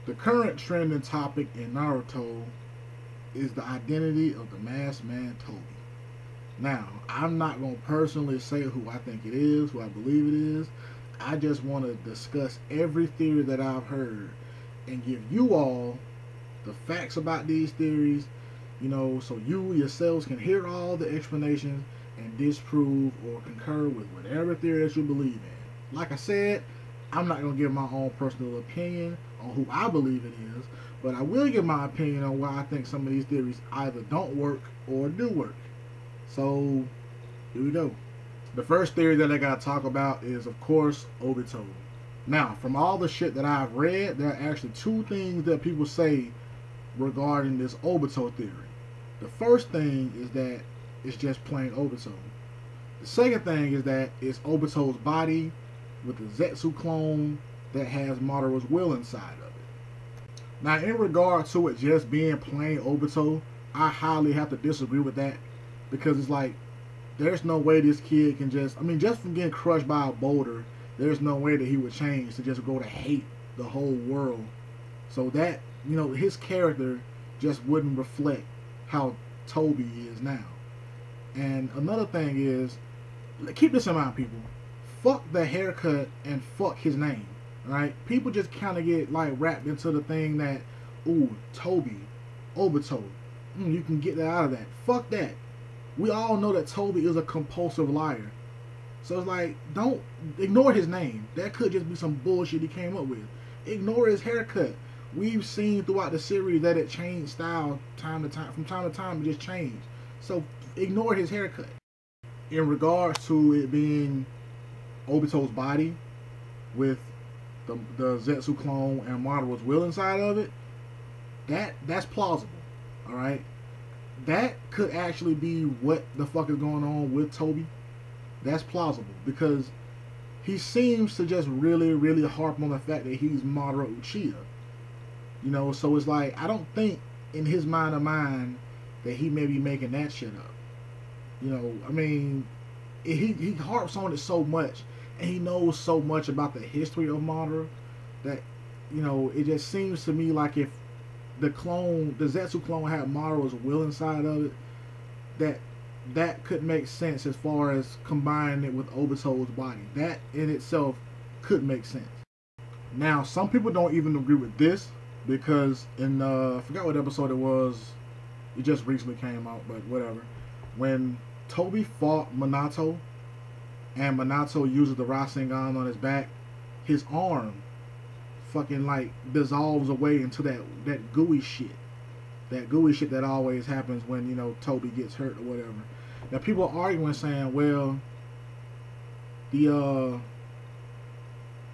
The current trending topic in Naruto is the identity of the masked man Tobi. Now, I'm not going to personally say who I think it is, who I believe it is. I just want to discuss every theory that I've heard and give you all the facts about these theories, so you yourselves can hear all the explanations and disprove or concur with whatever theory that you believe in. Like I said, I'm not going to give my own personal opinion on who I believe it is, but I will give my opinion on why I think some of these theories either don't work or do work. So, here we go. The first theory that I got to talk about is, of course, Obito. Now, from all the shit that I've read, there are actually two things that people say regarding this Obito theory. The first thing is that it's just plain Obito. The second thing is that it's Obito's body with the Zetsu clone that has Madara's will inside of it. Now, in regard to it just being plain Obito, I highly have to disagree with that, because it's like, there's no way this kid can just from getting crushed by a boulder, there's no way that he would change to just go to hate the whole world. So that, his character just wouldn't reflect how Tobi is now. And another thing is, keep this in mind, people. Fuck the haircut and fuck his name, right? People just kind of get like wrapped into the thing that, ooh, Tobi, Obito, you can get that out of that. Fuck that. We all know that Tobi is a compulsive liar. So it's like, don't ignore his name. That could just be some bullshit he came up with. Ignore his haircut. We've seen throughout the series that it changed style from time to time. It just changed. So ignore his haircut. In regards to it being Obito's body with the Zetsu clone and Madara's will inside of it, that's plausible. All right. That could actually be what the fuck is going on with Tobi. That's plausible, because he seems to just really, really harp on the fact that he's Madara Uchiha. So it's like, I don't think in his mind that he may be making that shit up. He harps on it so much, and he knows so much about the history of Madara that, it just seems to me like if the Zetsu clone had Madara's will inside of it, that could make sense as far as combining it with Obito's body. That in itself could make sense. Now, some people don't even agree with this, because in I forgot what episode it was. It just recently came out, but whatever. When Tobi fought Minato, and Minato uses the Rasengan on his back, his arm fucking like dissolves away into that gooey shit. That gooey shit that always happens when, Tobi gets hurt or whatever. Now people are arguing, saying, well,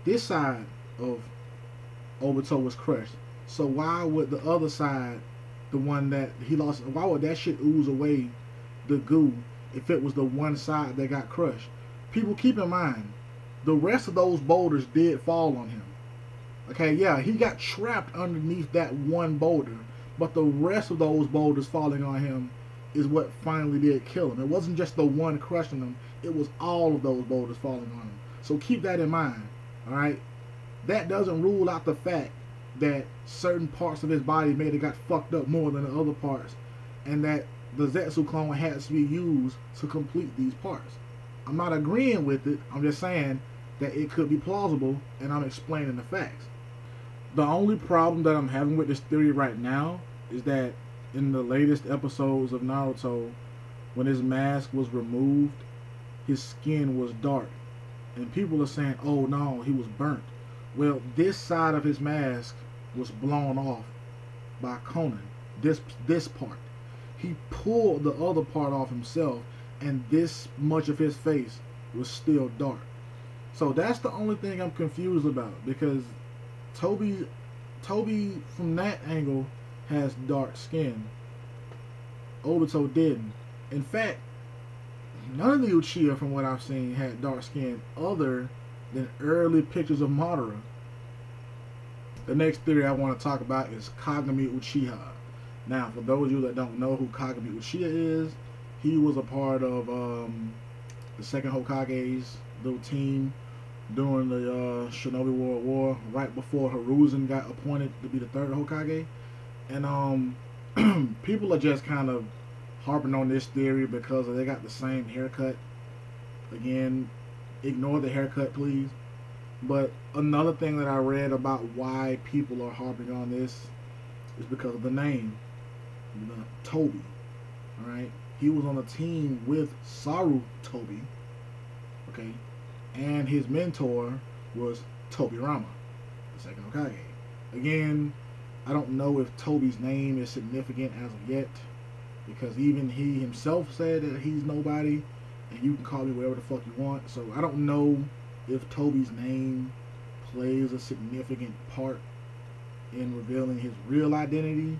this side of Obito was crushed. So why would the other side, the one that he lost, why would that shit ooze away the goo if it was the one side that got crushed? People, keep in mind, the rest of those boulders did fall on him. Okay, yeah, he got trapped underneath that one boulder, but the rest of those boulders falling on him is what finally did kill him. It wasn't just the one crushing him, it was all of those boulders falling on him. So keep that in mind, alright? That doesn't rule out the fact that certain parts of his body may have got fucked up more than the other parts, and that the Zetsu clone has to be used to complete these parts. I'm not agreeing with it, I'm just saying that it could be plausible, and I'm explaining the facts. The only problem that I'm having with this theory right now is that in the latest episodes of Naruto, when his mask was removed, his skin was dark. And people are saying, oh no, he was burnt. Well, this side of his mask was blown off by Conan. This part. He pulled the other part off himself, and this much of his face was still dark. So that's the only thing I'm confused about, because Tobi from that angle has dark skin. Obito didn't. In fact, none of the Uchiha from what I've seen had dark skin other than early pictures of Madara. The next theory I want to talk about is Kagami Uchiha. Now, for those of you that don't know who Kagami Uchiha is, he was a part of the second Hokage's little team during the Shinobi World War, right before Hiruzen got appointed to be the third Hokage. And people are just kind of harping on this theory because they got the same haircut. Again, ignore the haircut, please. But another thing that I read about why people are harping on this is because of the name, Tobi. All right, he was on a team with Saru Tobi, okay, and his mentor was Tobirama, the second Hokage. Again, I don't know if Tobi's name is significant as of yet, because even he himself said that he's nobody, and you can call me whatever the fuck you want. So I don't know if Tobi's name plays a significant part in revealing his real identity.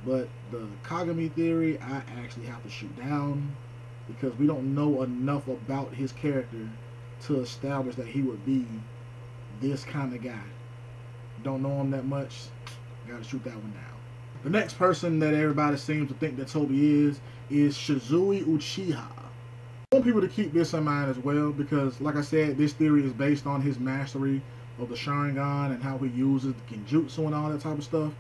But the Kagami theory, I actually have to shoot down, because we don't know enough about his character to establish that he would be this kind of guy. Don't know him that much, gotta shoot that one down. The next person that everybody seems to think that Tobi is Shisui Uchiha. I want people to keep this in mind as well, because like I said, this theory is based on his mastery of the Sharingan and how he uses the Genjutsu and all that type of stuff.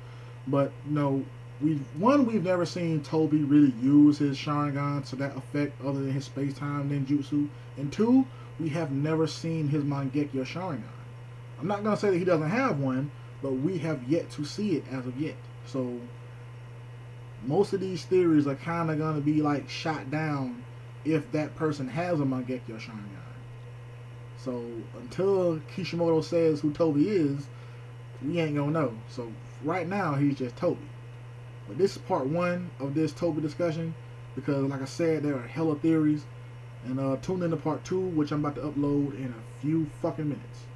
But no, we've never seen Tobi really use his Sharingan to that effect other than his space-time ninjutsu. And two, we have never seen his Mangekyo Sharingan. I'm not going to say that he doesn't have one, but we have yet to see it as of yet. So most of these theories are kind of going to be like shot down if that person has a Mangekyo Sharingan. So until Kishimoto says who Tobi is, we ain't going to know. So right now, he's just Tobi. But this is part one of this Tobi discussion, because like I said, there are hella theories. And tune in to part two, which I'm about to upload in a few fucking minutes.